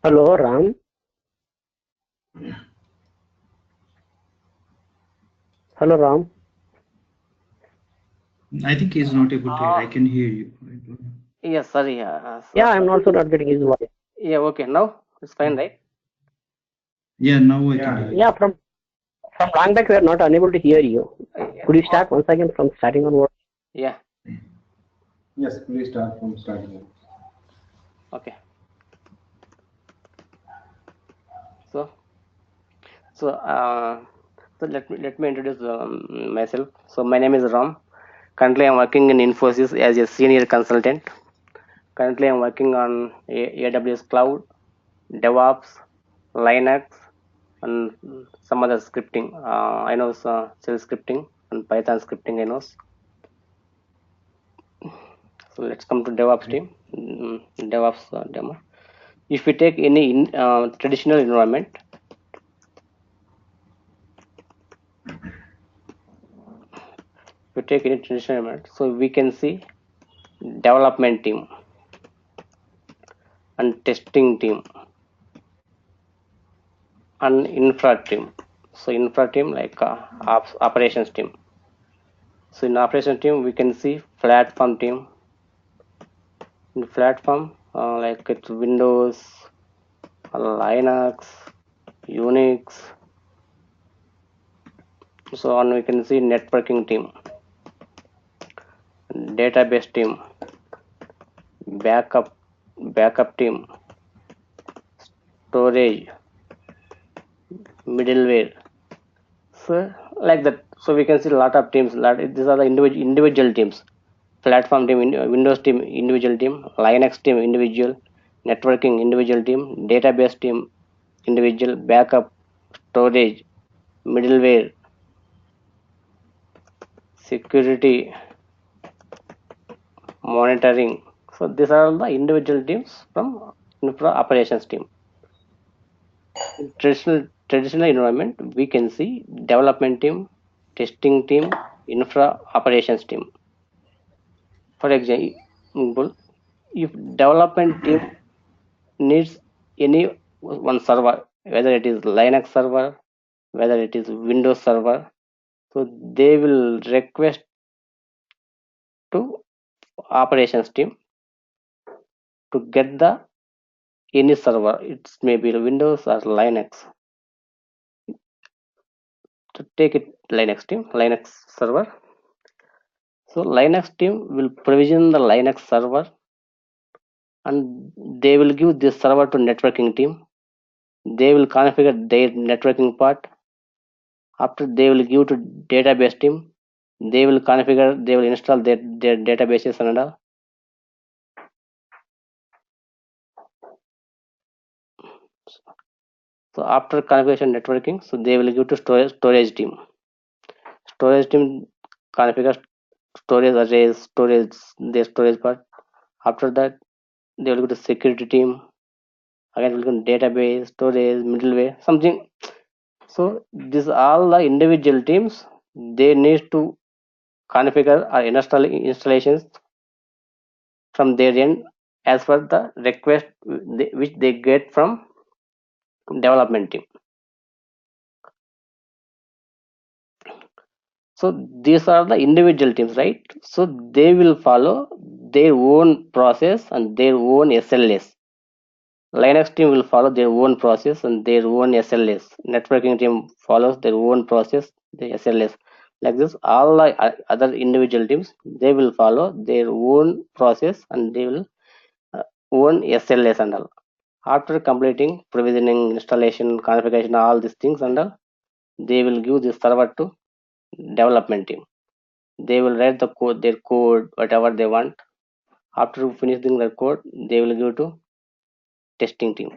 Hello, Ram. Hello, Ram. I think he's not able to hear. I can hear you. Yes, sorry. Yeah, I'm also not getting his voice. Yeah, okay. Now it's fine, right? Yeah, now I can hear you. Yeah, from long back we are not unable to hear you. Could you start once again from starting onward? Yeah. Yes, please start from starting. Okay. So let me introduce myself. So my name is Ram. Currently, I'm working in Infosys as a senior consultant. Currently, I'm working on AWS Cloud, DevOps, Linux, and some other scripting. I know shell scripting and Python scripting. I know. So let's come to DevOps team. DevOps demo. If we take any traditional environment, so we can see development team and testing team and infra team. So infra team like operations team. So in operations team we can see platform team. In platform like it's Windows, Linux, Unix, so on. We can see networking team, database team, backup team, storage, middleware. So like that. So we can see a lot of teams. These are the individual teams. Platform team, Windows team, individual team, Linux team, individual, networking, individual team, database team, individual, backup, storage, middleware, security, monitoring. So these are all the individual teams from infra operations team. In traditional environment, we can see development team, testing team, infra operations team. For example, if development team needs any one server, whether it is Linux server, whether it is Windows server, so they will request to operations team to get the any server. It's maybe Windows or Linux. To take it Linux server. So Linux team will provision the Linux server and they will give this server to networking team. They will configure their networking part. After they will give to database team. They will configure, they will install their databases and all. So after configuration networking, so they will give to storage team. Storage team configure storage arrays, their storage part. After that, they will go to security team. Again, we'll go to database, storage, middleware, something. So these all the individual teams. They need to configure or install installations from their end as per the request which they get from development team. So these are the individual teams, right? So they will follow their own process and their own SLAs. Linux team will follow their own process and their own SLAs. Networking team follows their own process, the SLAs. Like this, all the other individual teams, they will follow their own process and they will own SLAs and all. After completing provisioning, installation, configuration, all these things and all, they will give this server to development team. They will write the code, their code, whatever they want. After finishing their code, they will give to testing team.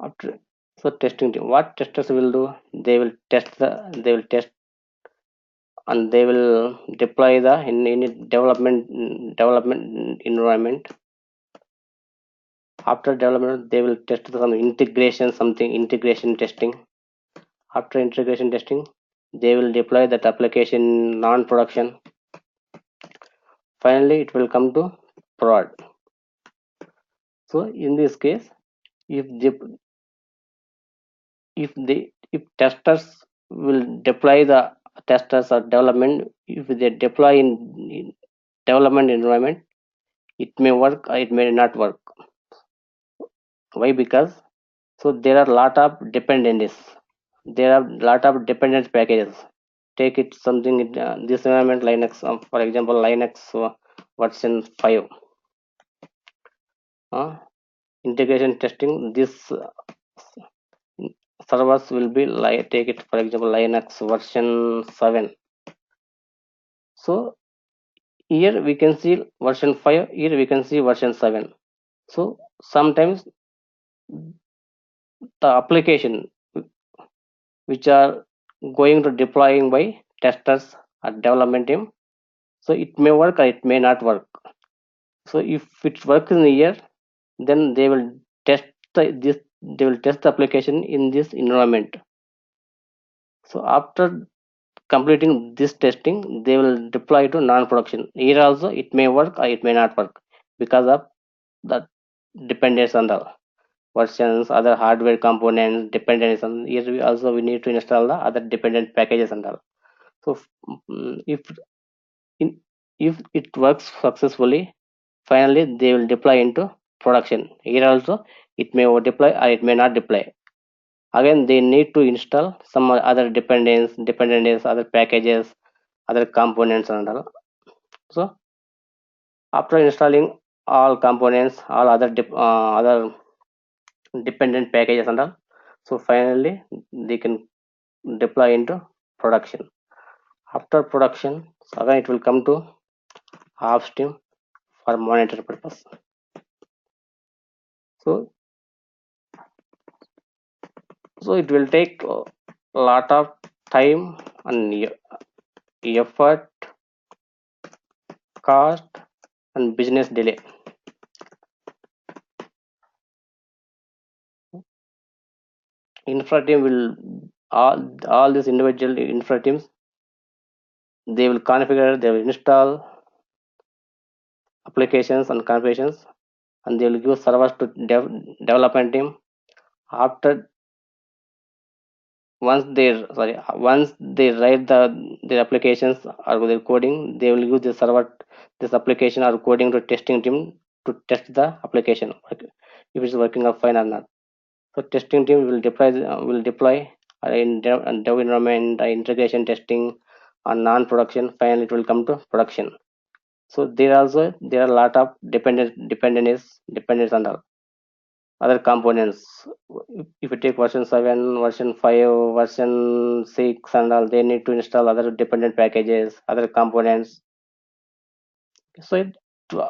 After so testing team, what testers will do? They will test and they will deploy the in development environment. After development, they will test some integration, something integration testing. After integration testing, they will deploy that application non-production. Finally, it will come to prod. So in this case, if if testers will deploy the testers or development, if they deploy in development environment, it may work or it may not work. Why? Because so there are lot of dependencies. There are lot of dependent packages. Take it something in this environment Linux, for example Linux version 5. Integration testing, this servers will be like, take it for example Linux version 7. So here we can see version 5, here we can see version 7. So sometimes the application which are going to deploying by testers or development team, so it may work or it may not work. So if it works in here, then they will test this, they will test the application in this environment. So after completing this testing, they will deploy to non-production. Here also it may work or it may not work because of the dependence on the versions, other hardware components, dependence on here we need to install the other dependent packages and all. So if in, if it works successfully, finally they will deploy into production. Here also it may deploy or it may not deploy. Again they need to install some other dependencies, other packages, other components and all. So after installing all components, all other dependent packages and all, so finally they can deploy into production. After production, so again it will come to upstream for monitor purpose. So it will take a lot of time and effort, cost and business delay. Infra team will all these individual infra teams, they will configure, they will install applications and configurations, and they will give servers to development team. After once they write their applications or their coding, they will use the server this application or coding to testing team to test the application if it's working out fine or not. So testing team will deploy in dev environment, integration testing on non-production. Finally, it will come to production. So there are a lot of dependence on the other components. If you take version 7, version 5, version 6 and all, they need to install other dependent packages, other components. So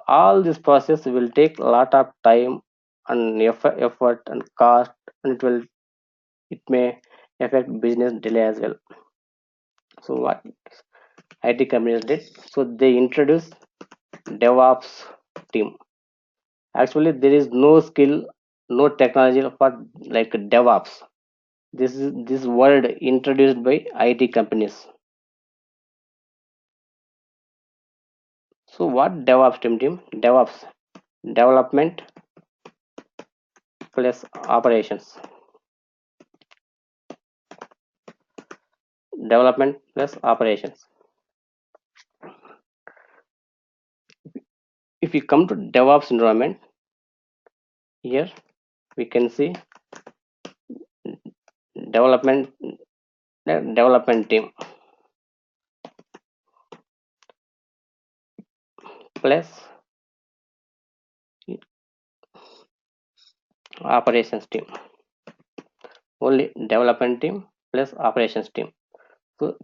all this process will take a lot of time and effort and cost, and it may affect business delay as well. So what IT companies did, so they introduced DevOps team. Actually, there is no skill, no technology for like DevOps. This word introduced by IT companies. So what DevOps team? DevOps, development plus operations. Development plus operations. If we come to DevOps environment, here we can see development team plus operations team. Only development team plus operations team. So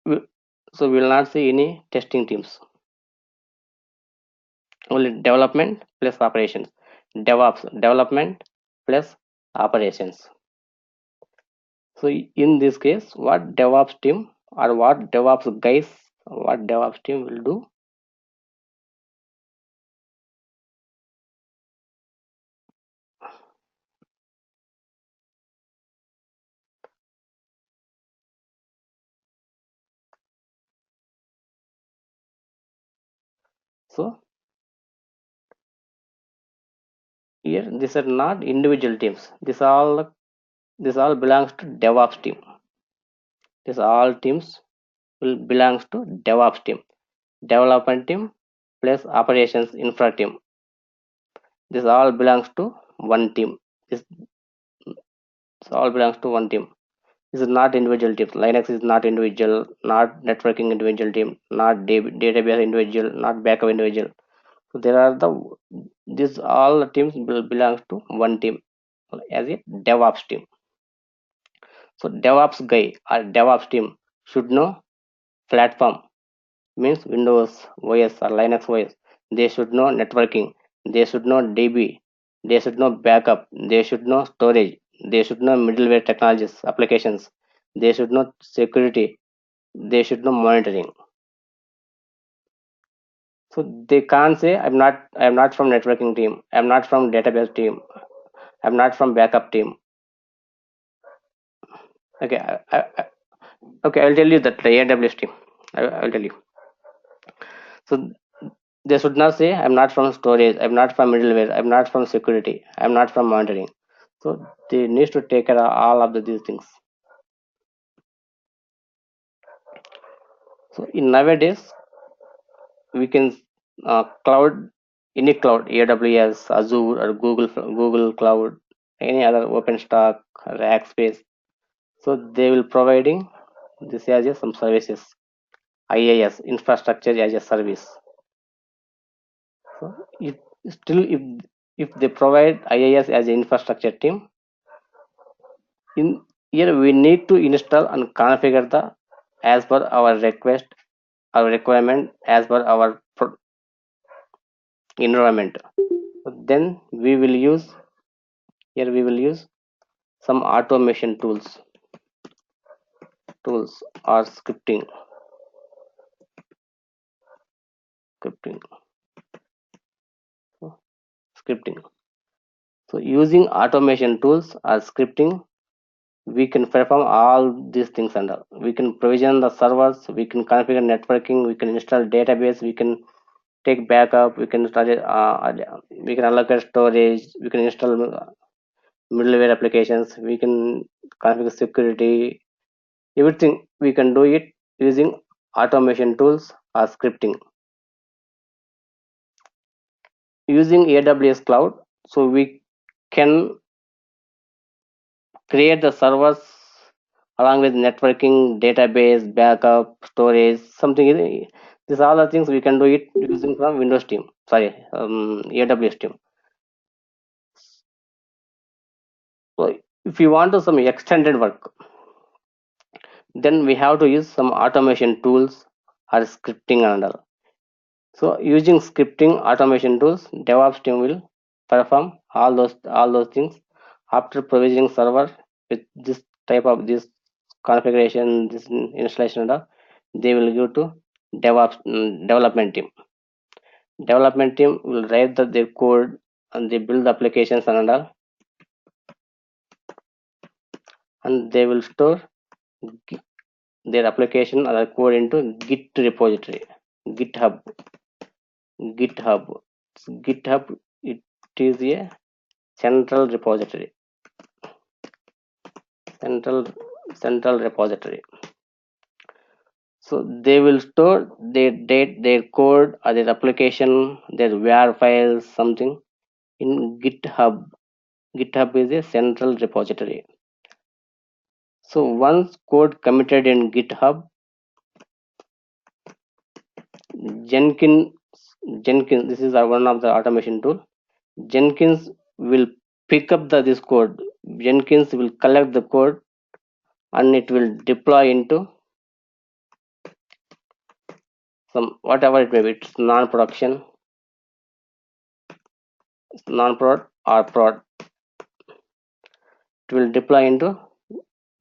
we will not see any testing teams. Only development plus operations. DevOps, development plus operations. So in this case, what DevOps team or what DevOps team will do. So here these are not individual teams. This all belongs to DevOps team. This all teams will belongs to DevOps team. Development team plus operations infra team. This all belongs to one team. This all belongs to one team. This is not individual teams. Linux is not individual, not networking individual team, not database individual, not backup individual. So there are these all teams will belongs to one team as a DevOps team. So DevOps guy or DevOps team should know platform, means Windows OS or Linux OS. They should know networking. They should know DB. They should know backup. They should know storage. They should know middleware technologies, applications. They should know security. They should know monitoring. So they can't say I'm not from networking team. I'm not from database team. I'm not from backup team. Okay, okay. I'll tell you that the AWS team. I'll tell you. So they should not say I'm not from storage, I'm not from middleware, I'm not from security, I'm not from monitoring. So they need to take care of all of these things. So in nowadays we can cloud, any cloud, AWS, Azure, or Google Cloud, any other OpenStack, Rackspace. So they will providing this as some services, IaaS, infrastructure as a service. So if they provide IaaS as an infrastructure team, in here we need to install and configure the as per our request, our requirement, as per our environment. So then we will use some automation tools or scripting. So, scripting. So using automation tools or scripting, we can perform all these things under. We can provision the servers, we can configure networking, we can install database, we can take backup, we can start it, we can allocate storage, we can install middleware applications, we can configure security, everything we can do it using automation tools or scripting. Using AWS cloud, so we can create the servers along with networking, database, backup, storage, something. These are all the things we can do it using from Windows team. Sorry, AWS team. So if you want to some extended work, then we have to use some automation tools or scripting and all. So using scripting automation tools, DevOps team will perform all those things after provisioning server with this type of this configuration, this installation and all. They will go to DevOps development team. Development team will write their code and they build the applications and all, and they will store their application or their code into Git repository, GitHub. GitHub, it is a central repository. Central repository. So they will store their code or their application, their WAR files, something in GitHub. GitHub is a central repository. So once code committed in GitHub, Jenkins, this is one of the automation tool. Jenkins will pick up this code. Jenkins will collect the code and it will deploy into some whatever it may be. It's non-production, non-prod or prod. It will deploy into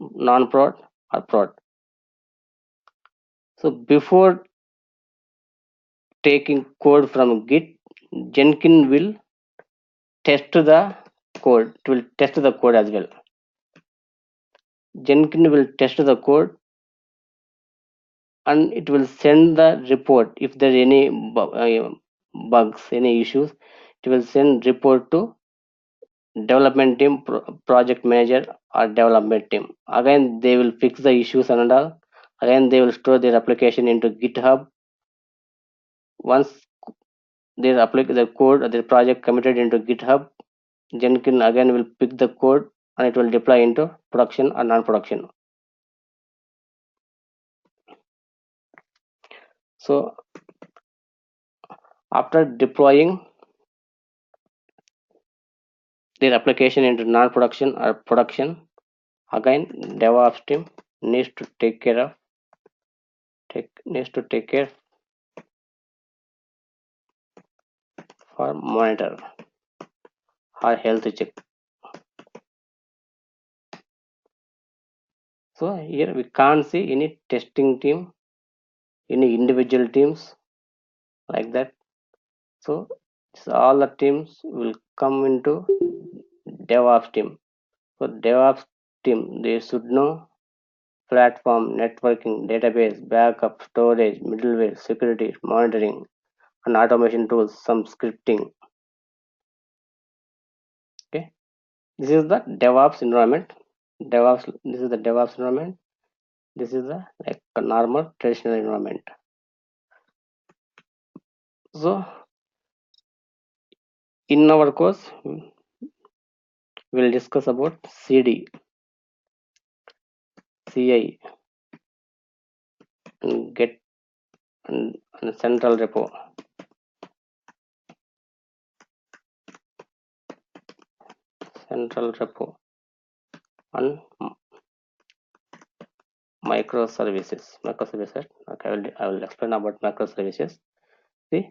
non-prod or prod. So before taking code from Git, Jenkins will test the code. It will test the code as well. Jenkins will test the code and it will send the report if there are any bugs, any issues. It will send report to development team, project manager or development team. Again, they will fix the issues and all. Again, they will store their application into GitHub. Once their code or their project committed into GitHub, Jenkins again will pick the code and it will deploy into production or non-production. So after deploying their application into non-production or production, again DevOps team needs to take care for monitor or health check. So here we can't see any testing team, any individual teams like that. So all the teams will come into DevOps team. So DevOps team, they should know platform, networking, database, backup, storage, middleware, security, monitoring, and automation tools, some scripting. Okay, this is the DevOps environment. This is the DevOps environment. This is the like a normal traditional environment. So in our course, we'll discuss about CD, CI, and Get and central repo. Central repo and microservices. Okay, I will explain about microservices. See,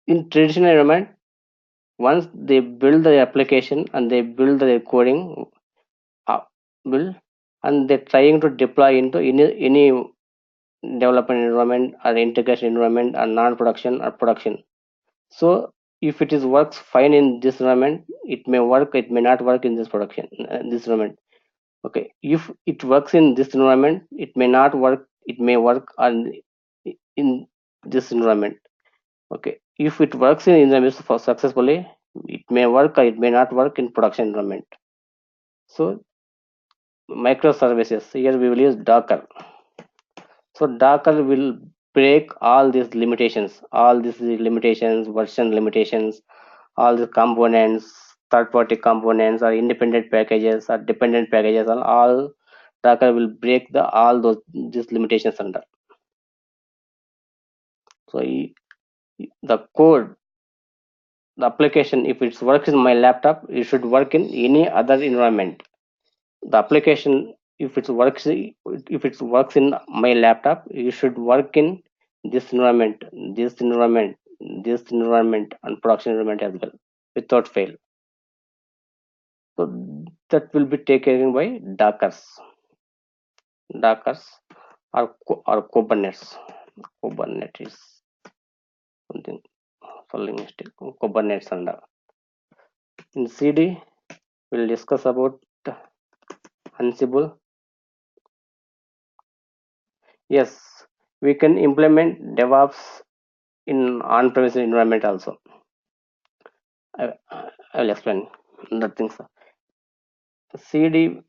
in traditional environment, once they build the application and they build the coding, build, and they're trying to deploy into any development environment or integration environment or non-production or production. So if it is works fine in this environment, it may work, it may not work in this production, this environment. Okay, if it works in this environment, it may not work, it may work on in this environment. Okay, if it works in environment for successfully, it may work or it may not work in production environment. So microservices, here we will use Docker. So Docker will break all these limitations, version limitations, all the components, third-party components or independent packages or dependent packages, and all Docker will break all these limitations under. So the code, the application, if it works in my laptop, it should work in any other environment. The application, if it works in my laptop, it should work in this environment, and production environment as well, without fail. So that will be taken by Dockers or Kubernetes. Kubernetes something spelling mistake. Kubernetes under. In CD, we'll discuss about Ansible. Yes, we can implement DevOps in on-premise environment also. I will explain the things. CD,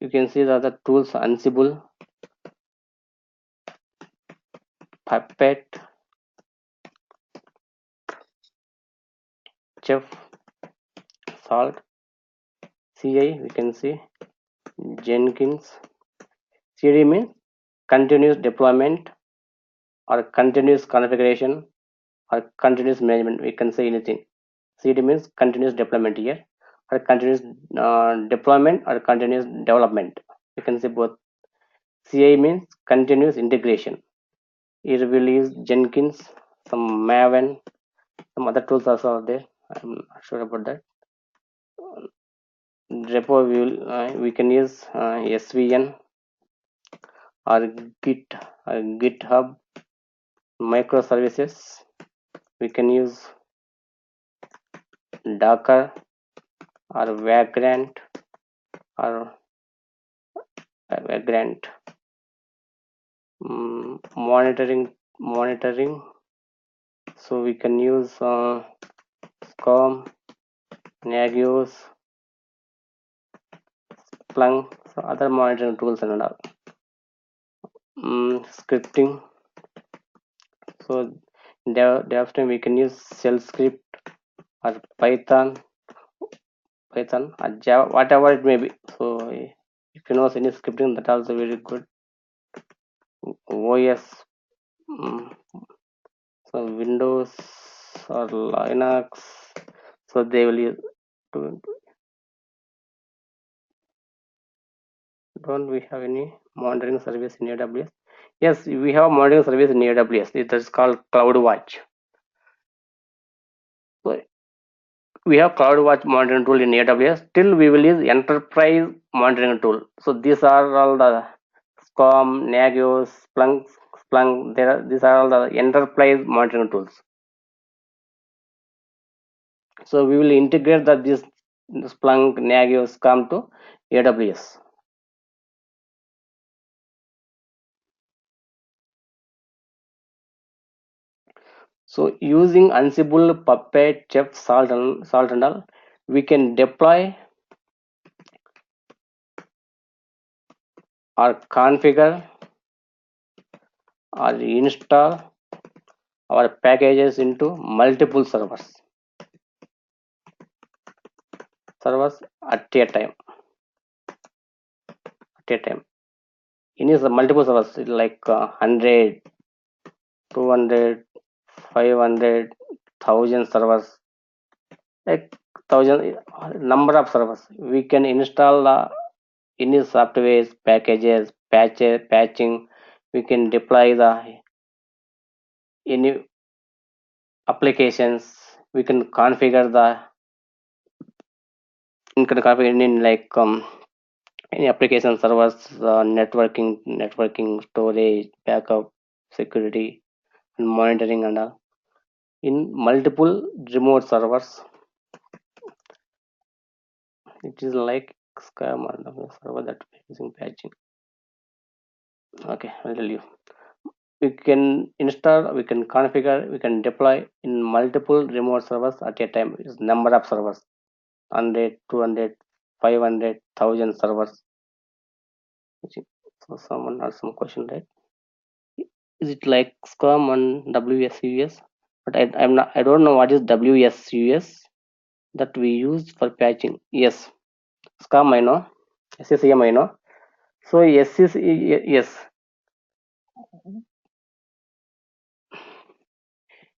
you can see the other tools: Ansible, Puppet, Chef, Salt. CI, we can see Jenkins. CD means continuous deployment or continuous configuration or continuous management. We can say anything. CD means continuous deployment here, or continuous deployment or continuous development. You can say both. CI means continuous integration. Here we will use Jenkins, some Maven, some other tools also are there. I'm not sure about that. Repo we can use SVN or Git or GitHub microservices. We can use Docker or Vagrant or Vagrant. Monitoring. So we can use SCOM, Nagios, Splunk, so other monitoring tools and all. Scripting. So DevOps time we can use shell script or Python or Java, whatever it may be. So if you know any scripting, that also very good. OS, so Windows or Linux, so they will use. Don't we have any monitoring service in AWS? Yes, we have monitoring service in AWS. It is called CloudWatch. So we have CloudWatch monitoring tool in AWS. Still, we will use enterprise monitoring tool. So these are all the SCOM, Nagios, Splunk. These are all the enterprise monitoring tools. So we will integrate this Splunk, Nagios, SCOM to AWS. So using Ansible, Puppet, Chef, Salt and all, we can deploy or configure or install our packages into multiple servers at a time. In is multiple servers like 100, 200, 500, 1000 servers, like 1000 number of servers. We can install any software packages, patching. We can deploy any applications. We can configure in like any application servers, networking, storage, backup, security, and monitoring and all in multiple remote servers. It is like scam or server that using patching. Okay, I'll tell you. We can install, we can configure, we can deploy in multiple remote servers at a time. Is number of servers 100, 200, 500, 1000 servers. So someone has some question, right? Is it like SCOM and WSUS? But I don't know what is WSUS that we use for patching. Yes, SCOM I know, SCCM I know. So yes,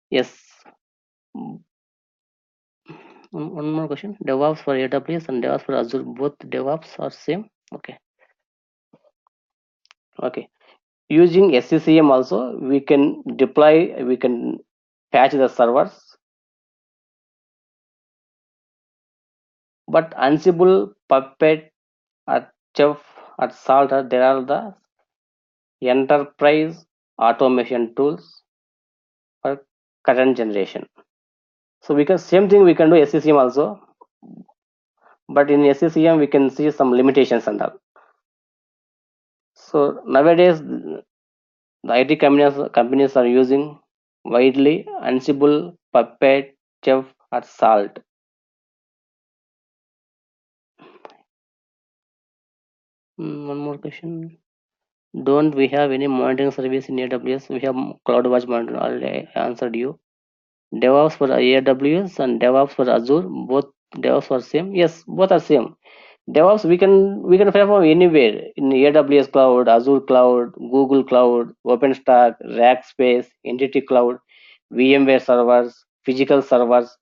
yes. One more question. DevOps for AWS and DevOps for Azure, both DevOps are same. Okay. Using SCCM also, we can deploy, we can patch the servers. But Ansible, Puppet, or Chef, or Salt, there are the enterprise automation tools for current generation. So we can same thing we can do SCCM also, but in SCCM we can see some limitations and all. So nowadays the IT companies are using widely Ansible, Puppet, Chef, or Salt. One more question. Don't we have any monitoring service in AWS? We have CloudWatch monitoring. Already I answered you. DevOps for AWS and DevOps for Azure, both DevOps are same. Yes, both are same. DevOps we can perform anywhere in AWS cloud, Azure cloud, Google cloud, OpenStack, Rackspace, Entity Cloud, VMware servers, physical servers.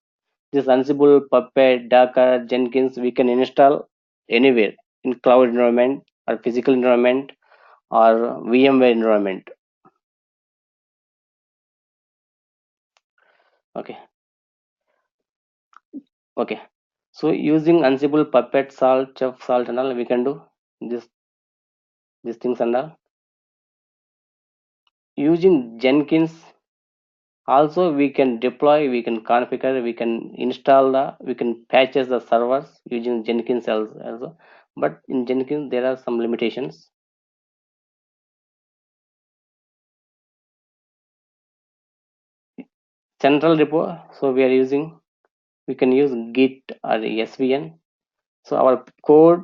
This Ansible, Puppet, Docker, Jenkins we can install anywhere in cloud environment or physical environment or VMware environment. Okay. So using Ansible, Puppet, Salt, Chef, Salt and all, we can do these things and all. Using Jenkins, also we can deploy, we can configure, we can install we can patches the servers using Jenkins also. But in Jenkins there are some limitations. Central repo, so we can use Git or SVN. So our code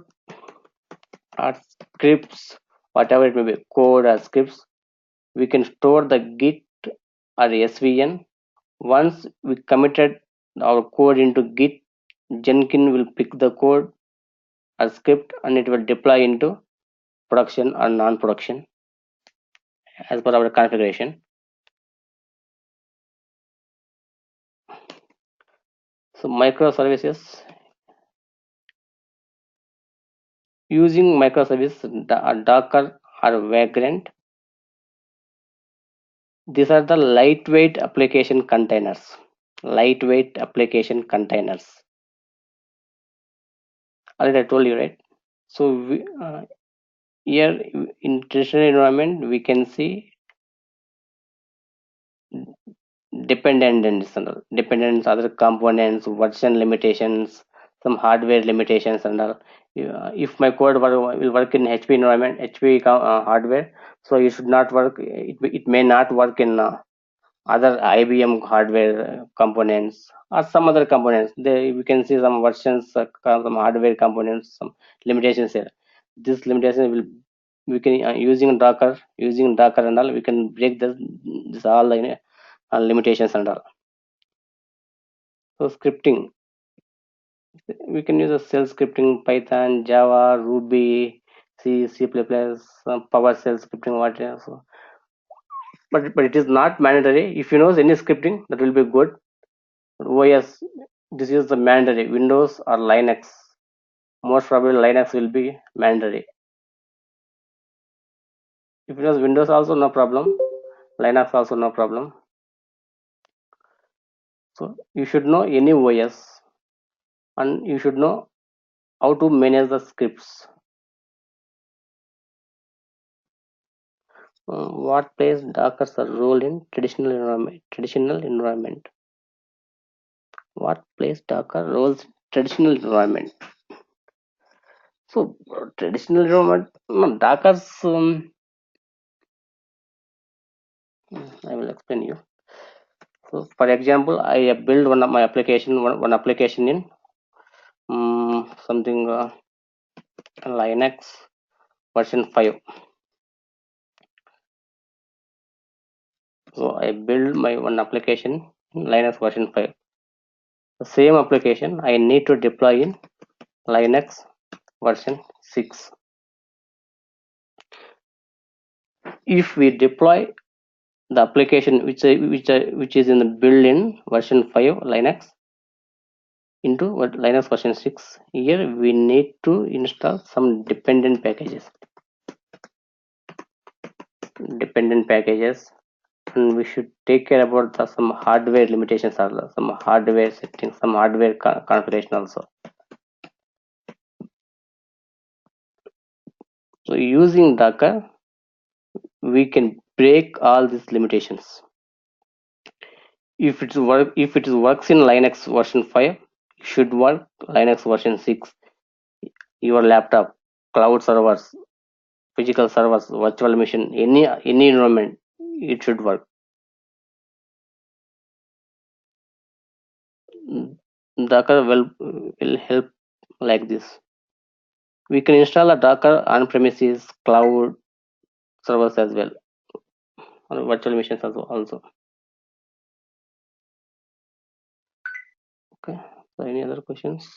or scripts, whatever it may be, code or scripts, we can store the Git or SVN. Once we committed our code into Git, Jenkins will pick the code or script and it will deploy into production or non-production as per our configuration. So microservices, using microservice, Docker or Vagrant, these are the lightweight application containers. Lightweight application containers. Already I told you, right? So here in traditional environment, we can see dependence, other components, version limitations, some hardware limitations and all. If my code will work in HP environment, HP hardware, so it should not work. It may not work in other IBM hardware components or some other components. We can see some versions, some hardware components, some limitations here. This limitation will we can using Docker and all, we can break this all limitations and all. So scripting, we can use a shell scripting, Python, Java, Ruby, C++, PowerShell scripting, whatever. So, but it is not mandatory. If you know any scripting, that will be good. But OS, this is the mandatory. Windows or Linux, most probably Linux will be mandatory. If it was Windows, also no problem. Linux also no problem. So you should know any OS, and you should know how to manage the scripts. What plays Docker's role in traditional environment? What plays Docker roles in traditional environment? So traditional environment, Docker's. I will explain you. So for example, I build one of my application, one application in something Linux version 5. So I build my one application in Linux version 5. The same application I need to deploy in Linux version 6. If we deploy the application which is in the built-in version 5 Linux into Linux version 6, here we need to install some dependent packages, and we should take care about some hardware limitations also, some hardware settings, some hardware configuration also. So using Docker, we can break all these limitations. If it works in Linux version 5, it should work Linux version 6. Your laptop, cloud servers, physical servers, virtual machine, any environment, it should work. Docker will help like this. We can install a Docker on premises, cloud servers as well, or virtual machines also. Okay. So any other questions?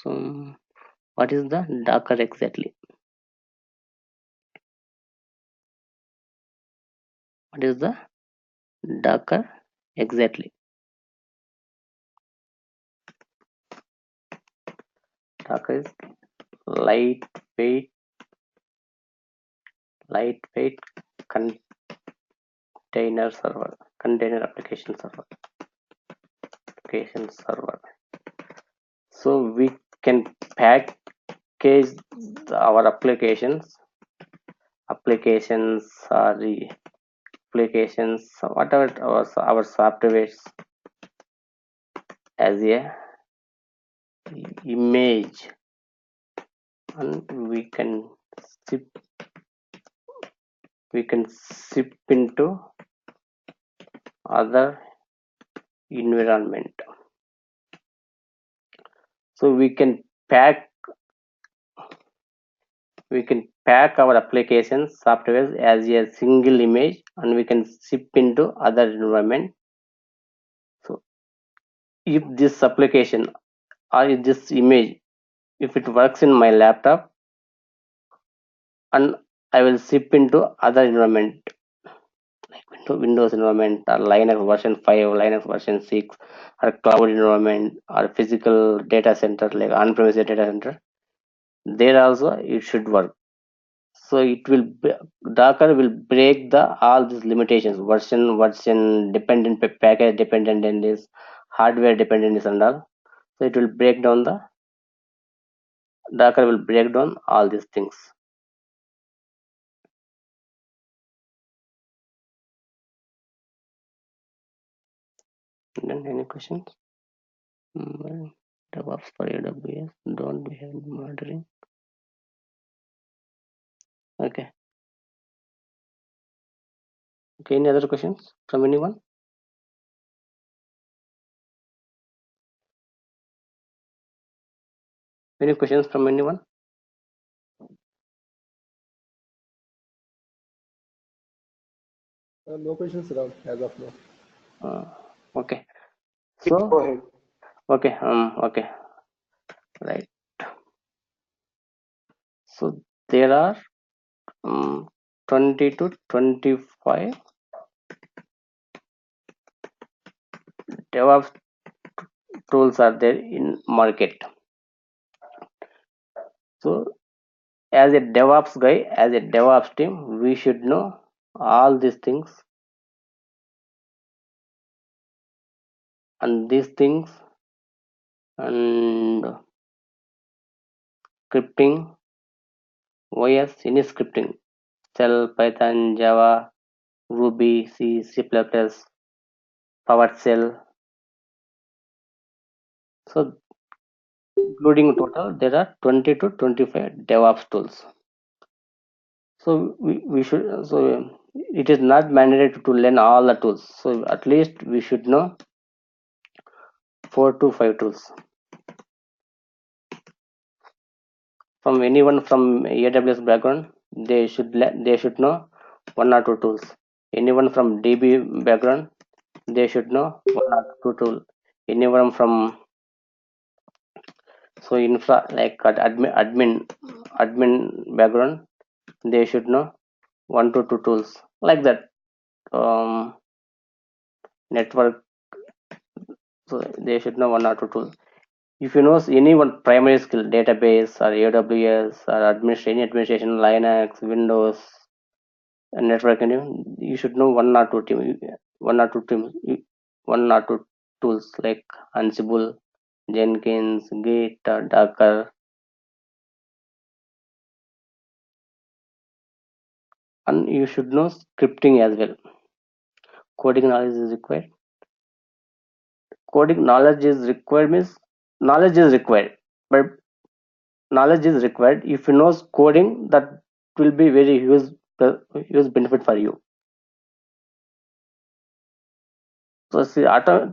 What is the Docker exactly? What is the Docker exactly? Docker is lightweight container application server. So we can package our applications are applications, whatever our softwares as a image, and we can zip into other environment. So we can pack our application software as a single image, and we can zip into other environment. So if this application or if this image, if it works in my laptop, and I will zip into other environment like Windows environment or Linux version 5, Linux version 6, or cloud environment or physical data center like on-premise data center, there also it should work. So it will Docker will break all these limitations, version dependent, package dependencies, hardware dependencies and all. So it will break down Docker will break down all these things. Then any questions? DevOps for AWS, don't we have monitoring? Okay. Any other questions from anyone? Any questions from anyone? No questions around as of now. Okay. So Go ahead. okay. Okay. Right. So there are 20 to 25 DevOps tools are there in market. So as a DevOps guy, as a DevOps team, we should know all these things, and these things, and scripting, OS, any scripting, Shell, Python, Java, Ruby, C, C++, PowerShell. So including total, there are 20 to 25 DevOps tools. So we should, so it is not mandatory to learn all the tools. So at least we should know 4 to 5 tools. From anyone from AWS background, they should know 1 or 2 tools. Anyone from DB background, they should know 1 or 2 tools. Anyone from infra like admin background, they should know 1 to 2 tools like that. Network, so they should know 1 or 2 tools. If you know any one primary skill, database or AWS or administration, Linux, Windows, and networking, you should know 1 or 2 tools like Ansible, Jenkins, Git, or Docker. And you should know scripting as well. Coding knowledge is required. Coding knowledge is required means knowledge is required, but knowledge is required. If you know coding, that will be very huge benefit for you. So see,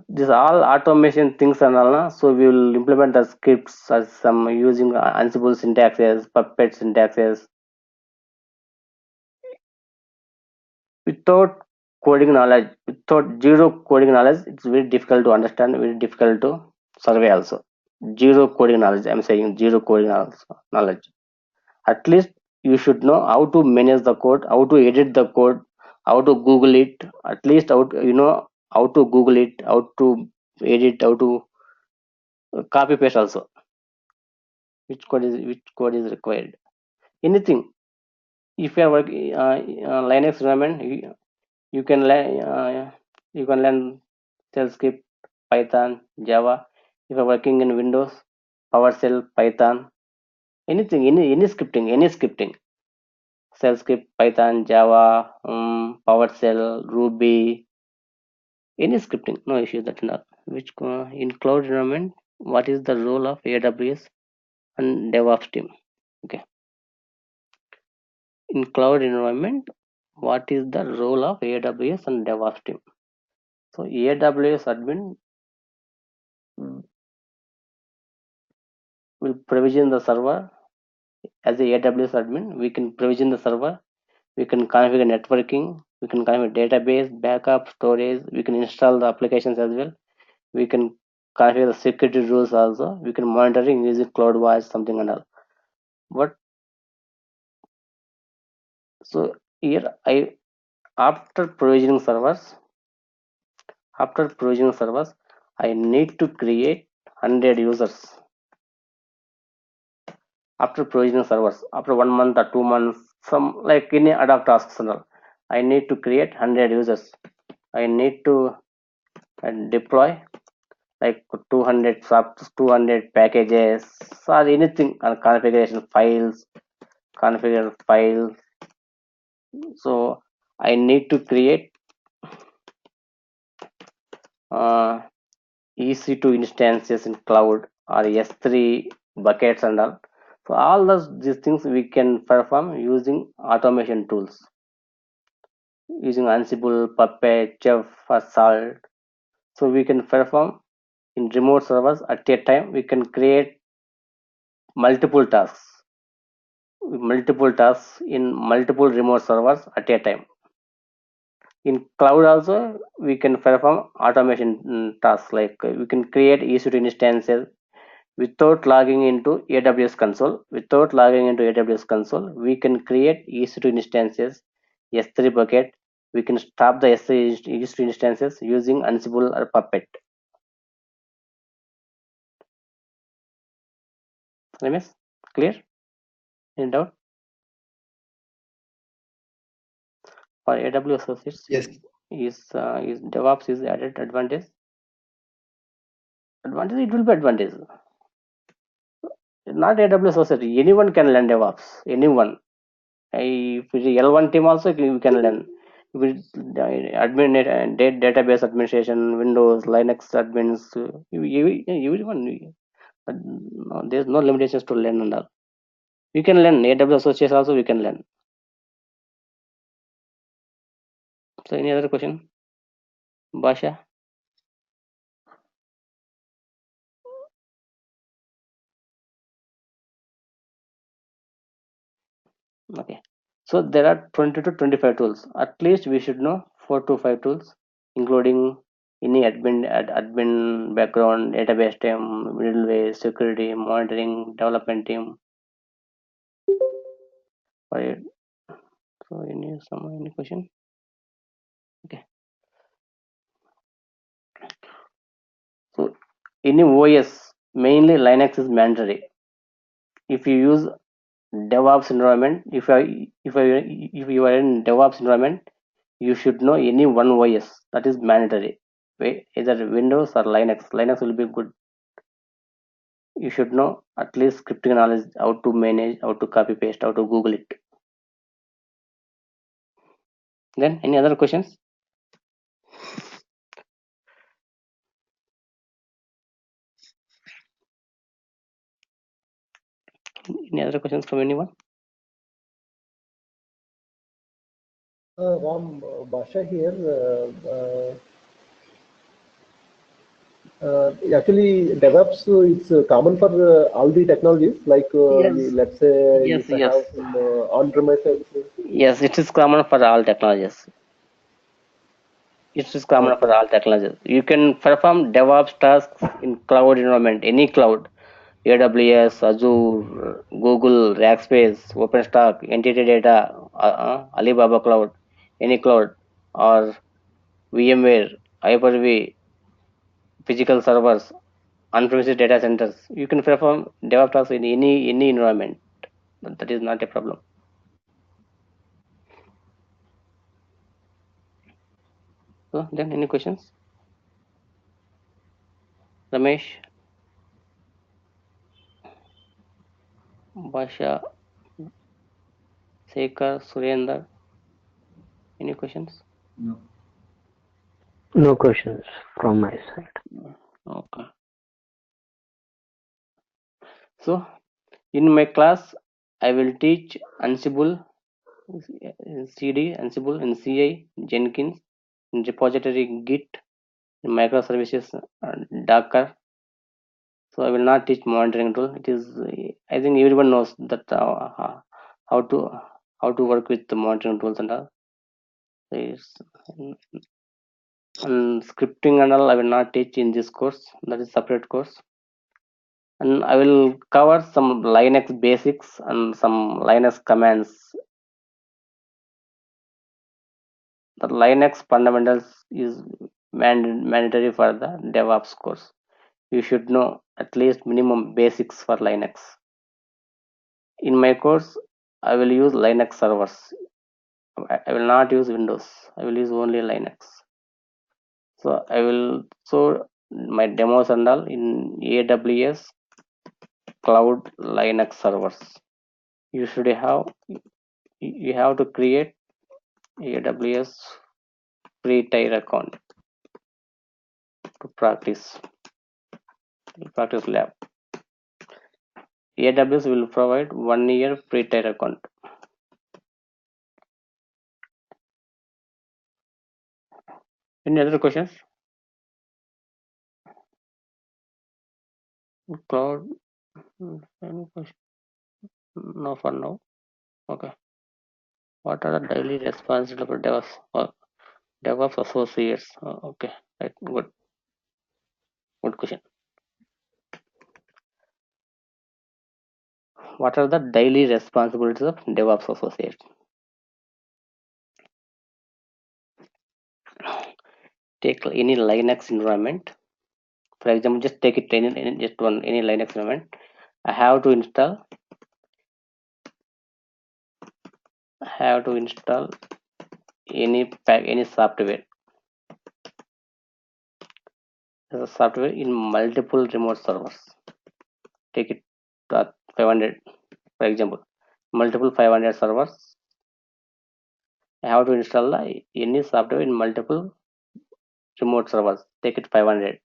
this all automation things and all. So we will implement the scripts as some using Ansible syntaxes, Puppet syntaxes. Without coding knowledge, without zero coding knowledge, it's very difficult to understand, very difficult to survey also. Zero coding knowledge, I'm saying zero coding knowledge. At least you should know how to manage the code, how to edit the code, how to Google it. At least how to Google it, how to edit, how to copy paste also. Which code is required? Anything. If you are working Linux environment, you can learn shell script, Python, Java. If you are working in Windows, PowerShell, Python, anything, any scripting. Shell script, Python, Java, PowerShell, Ruby, any scripting, no issue that not. Which in cloud environment, what is the role of AWS and DevOps team? Okay, in cloud environment, what is the role of AWS and DevOps team? So AWS admin will provision the server. As a AWS admin, we can provision the server, we can configure networking, we can configure database, backup, storage, we can install the applications as well, we can configure the security rules also, we can monitoring using CloudWatch, something and all. But so here after provisioning servers, I need to create 100 users. After provisioning servers, after 1 month or 2 months, some like any ad hoc tasks and all, I need to create 100 users. I need to deploy like 200 subs, 200 packages or anything, configuration files, configure files. So I need to create EC2 instances in cloud or S3 buckets and all. So all these things we can perform using automation tools, using Ansible, Puppet, Chef, or Salt. So we can perform in remote servers at a time. We can create multiple tasks in multiple remote servers at a time. In cloud also we can perform automation tasks, like we can create EC2 instances without logging into AWS console. We can create EC2 instances, S3 bucket. We can stop the EC2 instances using Ansible or Puppet. Ramesh, clear? Any doubt? For AWS associates, Yes. is DevOps is added advantage. It will be advantage. Not AWS associate. Anyone can learn DevOps. Anyone. If it's L1 team also you can learn. If it's database administration, Windows, Linux admins, everyone. No, there's no limitations to learn and all. You can learn AWS associates also. We can learn. So any other question? Basha? Okay. So there are 20 to 25 tools. At least we should know 4 to 5 tools, including any admin background, database team, middleware, security, monitoring, development team. Right. So any question? Okay. So any OS, mainly Linux is mandatory. If you use DevOps environment, if you are in DevOps environment, you should know any one OS. That is mandatory. Either Windows or Linux. Linux will be good. You should know at least scripting knowledge, how to manage, how to copy paste, how to Google it. Then any other questions? Any other questions from anyone? Ram, Basha here. Actually, DevOps it's common for all the technologies. Like Yes. let's say Yes. if I have some on-premise services. Yes, it is common for all technologies. It is common for Okay. all technologies. You can perform DevOps tasks in cloud environment, any cloud. AWS, Azure, Google, Rackspace, OpenStack, Entity Data, Alibaba Cloud, any cloud, or VMware, Hyper-V, physical servers, on-premises data centers. You can perform DevOps tasks in any environment. That is not a problem. So then, any questions? Ramesh, Basha, Sekhar, Surender, any questions? No. No questions from my side. Okay. So in my class, I will teach Ansible, CD, Ansible, and CI, Jenkins, in repository Git, in microservices, Docker. So I will not teach monitoring tool. It is, I think everyone knows that how to work with the monitoring tools and all. So and scripting and all I will not teach in this course. That is separate course. And I will cover some Linux basics and some Linux commands. The Linux fundamentals is mandatory for the DevOps course. You should know at least minimum basics for Linux. In my course, I will use Linux servers. I will not use Windows. I will use only Linux. So I will show my demos and all in AWS Cloud Linux servers. You should have to create AWS free tier account to practice lab. AWS will provide 1 year free tier account. Any other questions? Cloud? Any question? No for now. Okay. What are the daily responsibilities for DevOps associates? Okay. Right. Good question. What are the daily responsibilities of DevOps associates? Take any Linux environment. For example, just take it any Linux environment. I have to install any software. There's a software in multiple remote servers. Take it 500, for example, multiple 500 servers. I have to install any software in multiple remote servers. Take it 500.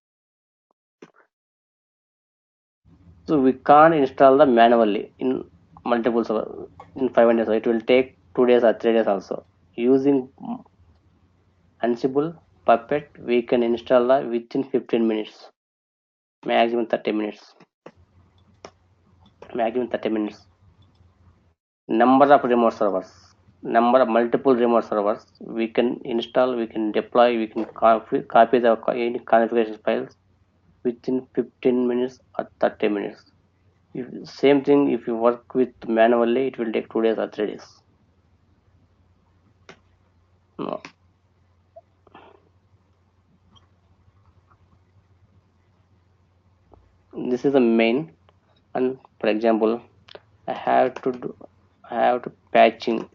So we can't install the manually in multiple servers in 500. So it will take 2 days or 3 days also. Using Ansible Puppet, we can install within 15 minutes, maximum 30 minutes. Number of multiple remote servers we can install, we can deploy, we can copy the any configuration files within 15 minutes or 30 minutes. Same thing if you work with manually, it will take 2 days or 3 days. No. This is the main. And for example, I have to patching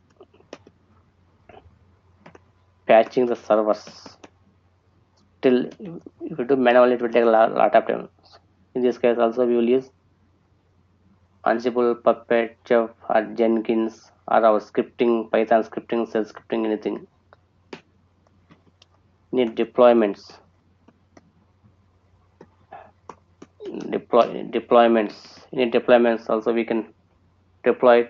the servers. Till if you do manually, it will take a lot of time. In this case also we will use Ansible, Puppet, Chef, or Jenkins, or our scripting, Python scripting, shell scripting, anything. Need deployments. Deployments also we can deploy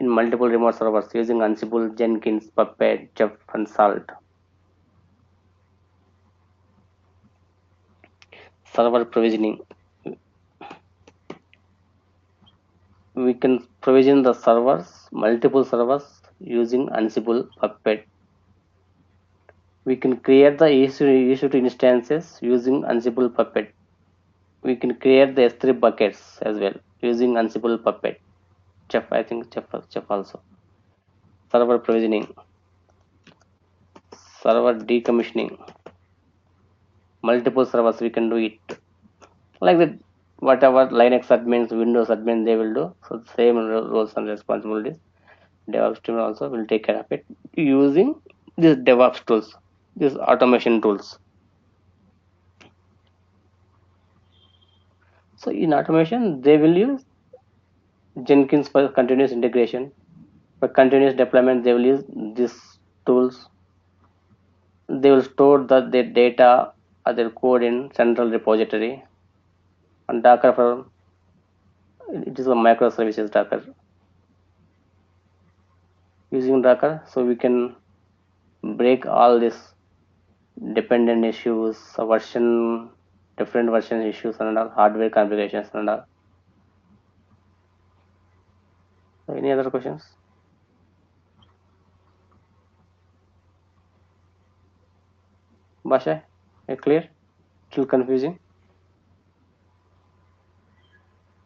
in multiple remote servers using Ansible, Jenkins, Puppet, Chef, and Salt. Server provisioning. We can provision the servers, multiple servers using Ansible Puppet. We can create the EC2 instances using Ansible Puppet. We can create the S3 buckets as well using Ansible Puppet. Chef also. Server provisioning. Server decommissioning. Multiple servers we can do it. Like that, whatever Linux admins, Windows admins they will do. So same roles and responsibilities. DevOps team also will take care of it using these DevOps tools, these automation tools. So in automation, they will use Jenkins for continuous integration, For continuous deployment, they will use these tools. They will store their data or their code in central repository. And Docker for it is a microservices Docker. Using Docker, so we can break all these dependent issues, different version issues and all, hardware configurations and all. So any other questions? Basha, clear? Still confusing?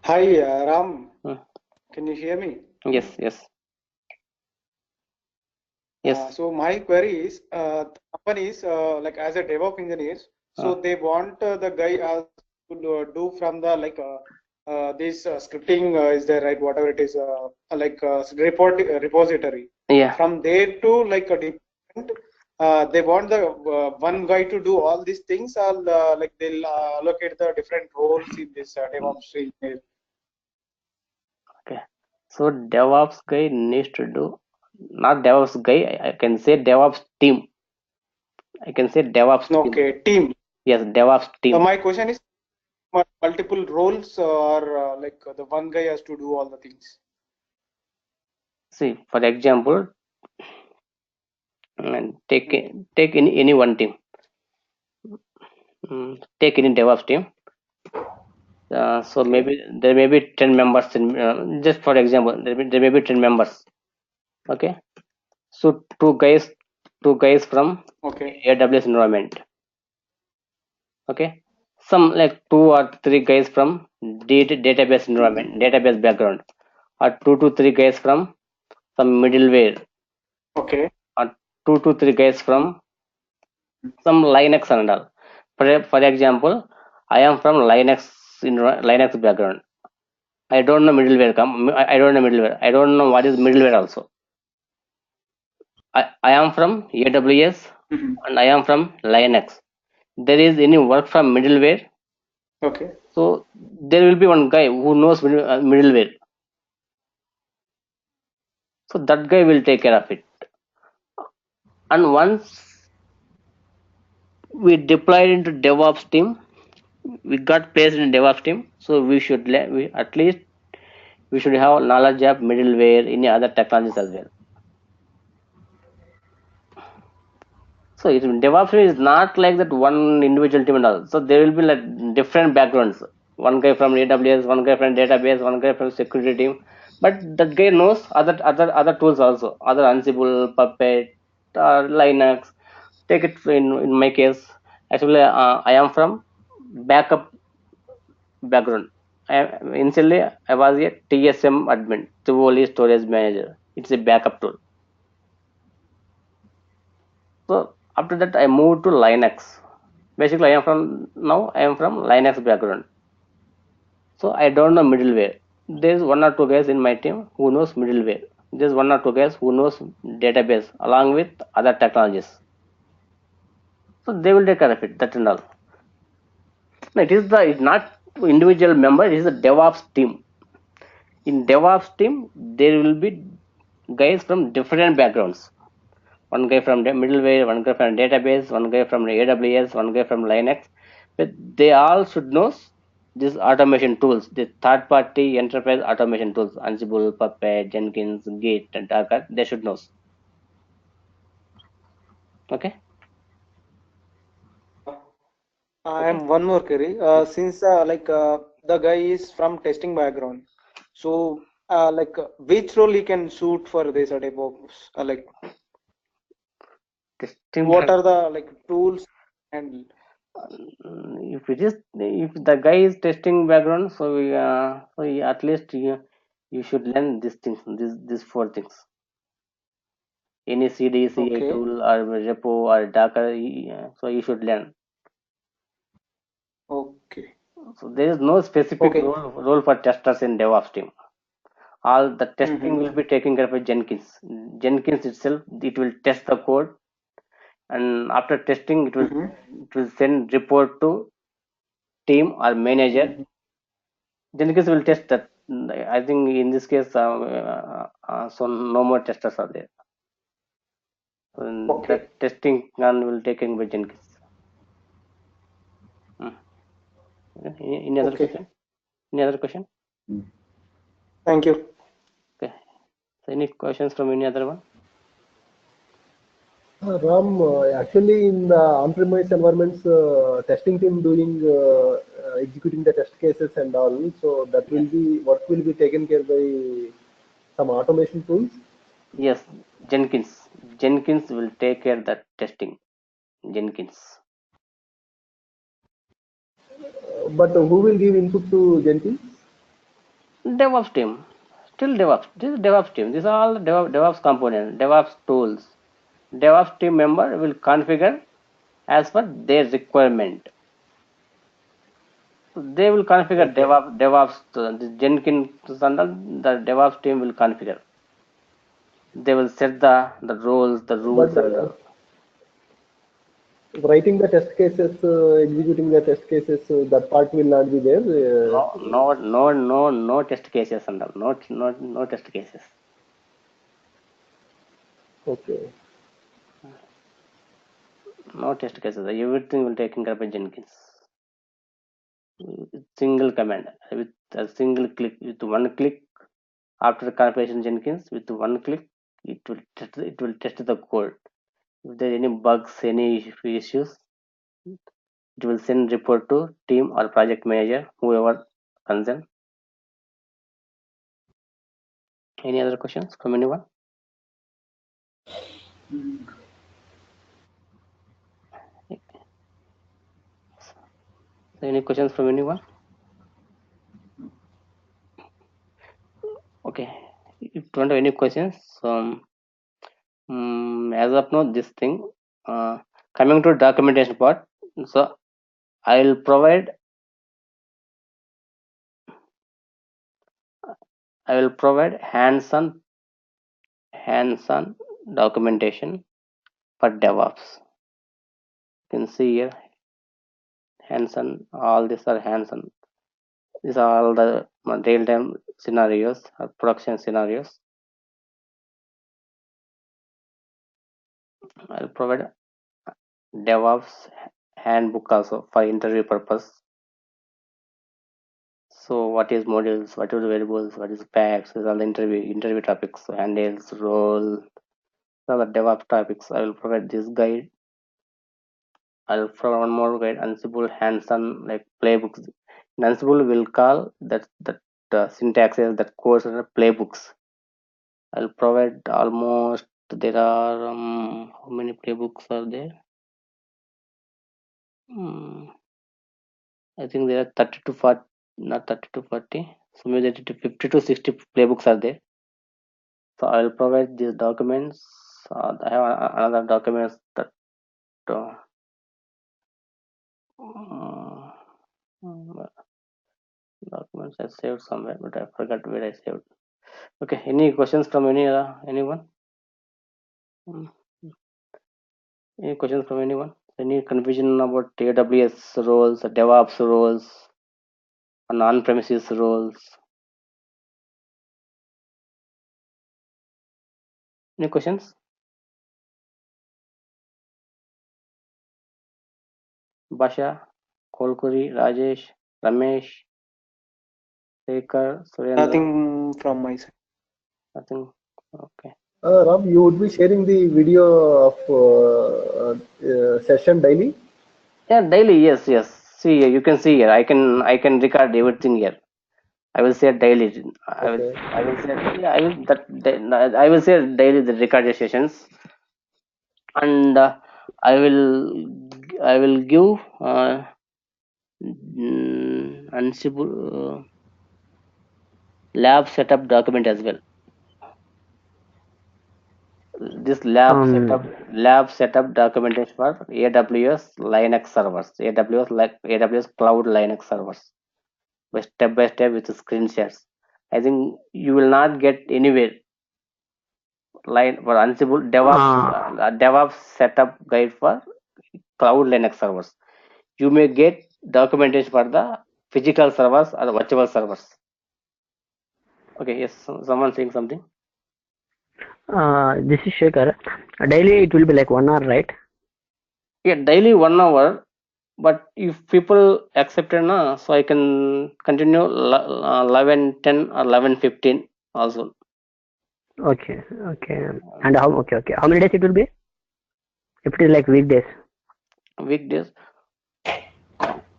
Hi, Ram. Hmm. Can you hear me? Yes. So my query is, the companies like as a DevOps engineers, so they want the guy to do from the this scripting is there, right? Whatever it is, repository. Yeah. From there to like a department, they want the one guy to do all these things, or like they'll allocate the different roles in this DevOps engineer. Okay. So DevOps guy needs to do, not DevOps guy, I can say DevOps team. I can say DevOps team. Okay, team. Yes, DevOps team. So my question is, multiple roles, or like the one guy has to do all the things? See, for example, take any one team. Take any DevOps team. So maybe there may be 10 members in, just for example, there may be 10 members. Okay. So two guys from AWS environment. Okay. Some like 2 or 3 guys from database environment, database background, or 2 to 3 guys from some middleware. Okay. Or 2 to 3 guys from some Linux and all. For example, I am from Linux background. I don't know middleware. I don't know middleware. I don't know what is middleware also. I am from AWS and I am from Linux. There is any work from middleware. Okay. So there will be one guy who knows middleware. So that guy will take care of it. And once we deployed into DevOps team, we got placed in DevOps team. So we should at least we should have knowledge of middleware, any other technologies as well. So DevOps is not like that one individual team and all. So there will be like different backgrounds. One guy from AWS, one guy from database, one guy from security team. But that guy knows other tools also, other Ansible, Puppet, Linux. Take it in my case. Actually, I am from backup background. Initially, I was a TSM admin, Tivoli Storage Manager. It's a backup tool. So after that, I moved to Linux. Basically, I am from Linux background. So I don't know middleware. There's 1 or 2 guys in my team who knows middleware. There's 1 or 2 guys who knows database along with other technologies. So they will take care of it. That and all. It's not individual member. It is a DevOps team. In DevOps team, there will be guys from different backgrounds. One guy from middleware, one guy from database, one guy from AWS, one guy from Linux. But they all should know these automation tools, the third-party enterprise automation tools, Ansible, Puppet, Jenkins, Git, and Docker. They should know. Okay. I am one more query. Since the guy is from testing background, so which role he can suit for this type of what are the tools and if the guy is testing background, so at least you should learn these things, these 4 things. Any CD, CI tool or repo or Docker, so you should learn. Okay. So there is no specific role for testers in DevOps team. All the testing will be taken care of by Jenkins. Jenkins itself, it will test the code, and after testing, it will send report to team or manager. Jenkins will test that I think in this case, so no more testers are there. Okay. That testing run will taken by Jenkins. Any other Okay. question? Any other question? Thank you. Okay. So any questions from any other one? Ram, actually in the on-premise environments, testing team doing executing the test cases and all, so that will be what will be taken care by some automation tools. Yes, Jenkins. Jenkins will take care of that testing. Jenkins. But who will give input to Jenkins? DevOps team. Still DevOps. This is DevOps team. These are all DevOps components, DevOps tools. DevOps team member will configure as per their requirement. So they will configure DevOps the Jenkins and the DevOps team will configure. They will set the roles, the rules, But and writing the test cases, executing the test cases, that part will not be there. no test cases and all. No test cases. Okay. No test cases. Everything will take care by Jenkins. Single command with a single click, with one click after configuration Jenkins, with one click it will test the code. If there are any bugs, any issues, it will send report to team or project manager, whoever concerned. Any other questions from anyone? Any questions from anyone? Okay, if you don't have any questions, as of now, this thing, coming to documentation part, so I will provide hands-on documentation for DevOps. You can see here, hands-on, all these are hands-on. These are all the real-time scenarios or production scenarios. I'll provide DevOps handbook also for interview purpose. So what is modules, what are the variables, what is packs, these are the interview topics, so handles, role, all the DevOps topics. I will provide this guide. I'll provide one more guide, Ansible hands-on like playbooks. In Ansible will call that syntax as that course are playbooks. I'll provide almost, there are how many playbooks are there? I think there are 30 to 40, not 30 to 40, so maybe 50 to 60 playbooks are there. So I will provide these documents. I have another documents that documents I saved somewhere, but I forgot where I saved. Okay, any questions from anyone? Any questions from anyone? Any confusion about AWS roles, DevOps roles, and on-premises roles? Any questions? Basha, Kolkuri, Rajesh, Ramesh, Shekhar, Surendra? Nothing from my side. Nothing. Okay. Ram, you would be sharing the video of session daily? Yeah, daily. Yes. See here, you can see here. I can record everything here. I will say daily. I will say, yeah, I will say daily the recorded sessions, and I will give Ansible lab setup document as well. This lab setup documentation for AWS Linux servers, AWS Cloud Linux servers, step by step with screenshots. I think you will not get anywhere line for Ansible DevOps setup guide for Cloud Linux servers. You may get documentation for the physical servers or virtual servers. Okay, yes, someone saying something. This is Shekhar. Daily it will be like 1 hour, right? Yeah, daily 1 hour. But if people accepted, na, so I can continue 11:10 or 11:15 also. Okay, okay. And how? Okay. How many days it will be? If it is like weekdays. Weekdays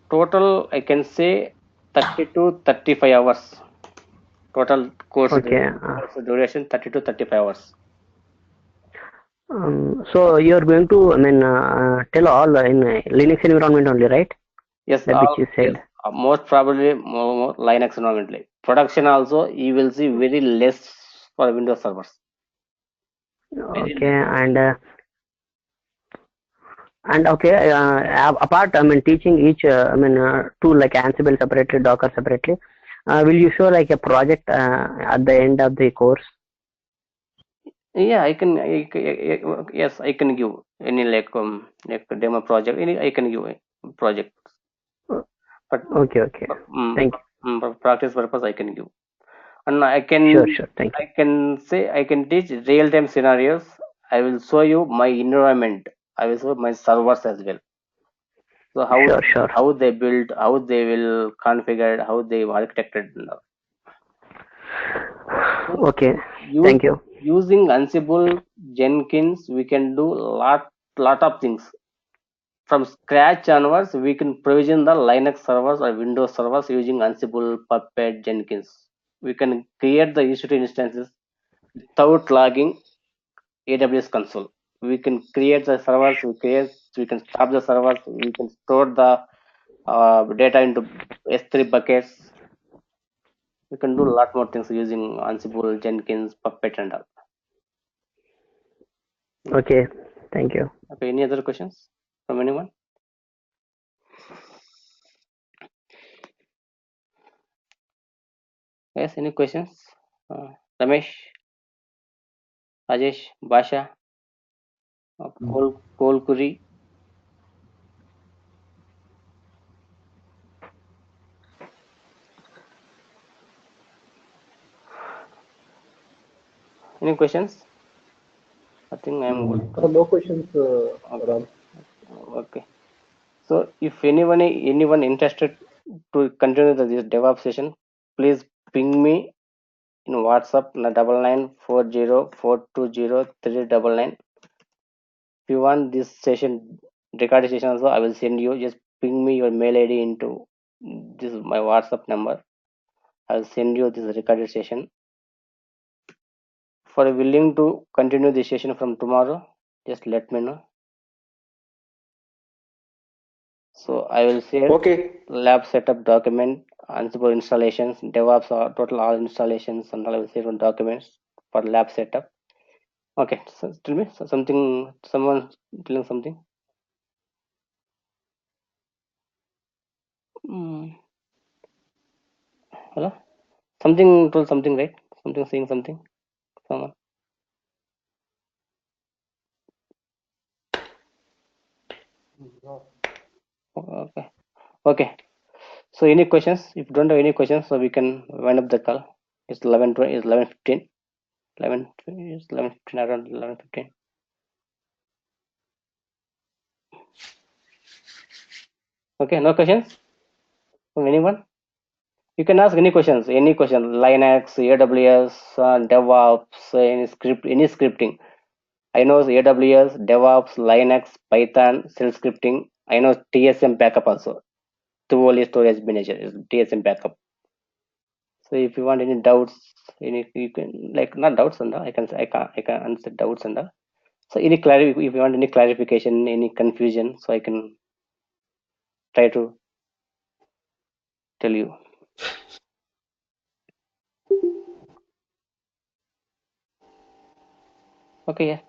total, I can say 30 to 35 hours. Total course Okay. duration 30 to 35 hours. So you are going to, I mean, tell all in Linux environment only, right? Yes, That which you said. yes, most probably more Linux environment. Production also you will see very less for Windows servers. Okay, and okay, apart, I mean, teaching each, tool like Ansible separately, Docker separately. Will you show like a project at the end of the course? Yeah, yes, I can give any like demo project. I can give a project, but Okay. Thank you. for practice purpose I can give, and I can Sure. Thank you. I can say I can teach real time scenarios. I will show you my environment. I will show my servers as well. So Sure. how they build, how they will configure, how they architected. Okay. Thank you. Using Ansible, Jenkins, we can do lot of things. From scratch onwards, we can provision the Linux servers or Windows servers using Ansible, Puppet, Jenkins. We can create the EC2 instances without logging AWS console. We can create the servers, we can stop the servers, we can store the data into S3 buckets. We can do a lot more things using Ansible, Jenkins, Puppet, and all. Okay. Thank you. Okay, any other questions from anyone? Yes, any questions? Ramesh, Rajesh, Basha, Kolkuri. Any questions? I think I'm good. No questions, Okay. Ram. Okay. So if anyone interested to continue this DevOps session, please ping me in WhatsApp 9940420399. If you want this session, recorded session also, I will send you. Just ping me your mail ID into this is my WhatsApp number. I'll send you this recorded session. For willing to continue the session from tomorrow, just let me know. So I will share Okay. lab setup document, Ansible installations, DevOps total all installations, and I will share on documents for lab setup. Okay, so tell me something. Someone telling something. Hello. Something told something, right? Something saying something. Someone. Okay. Okay. So any questions? If you don't have any questions, so we can wind up the call. It's 11:20. It's 11:15. 11. It's 11:15. Around 11:15. Okay. No questions from anyone. You can ask any questions. Any question. Linux, AWS, DevOps, any scripting. I know AWS, DevOps, Linux, Python, shell scripting. I know TSM backup also. Tivoli storage manager is TSM backup. So if you want any doubts, any you can like not doubts and all, I can answer doubts and all. So any if you want any clarification, any confusion, so I can try to tell you. Okay, yeah.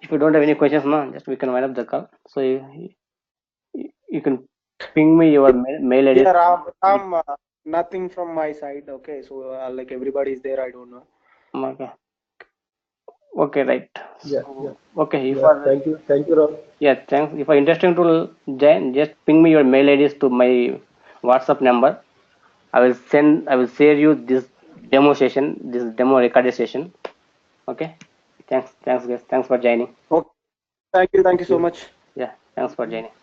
If you don't have any questions, no, just we can wind up the call. So you can ping me your mail ID. Yeah, Ram, nothing from my side. Okay, so like everybody is there. I don't know. Okay. Okay, right. Yeah. Okay, if Thank you, Ram. yeah, thanks. If you're interested to join, just ping me your mail IDs to my WhatsApp number. I will share you demo session. This is demo recorded session. Okay. Thanks guys. Thanks for joining. Okay. Thank you so much. Yeah. Thanks for joining.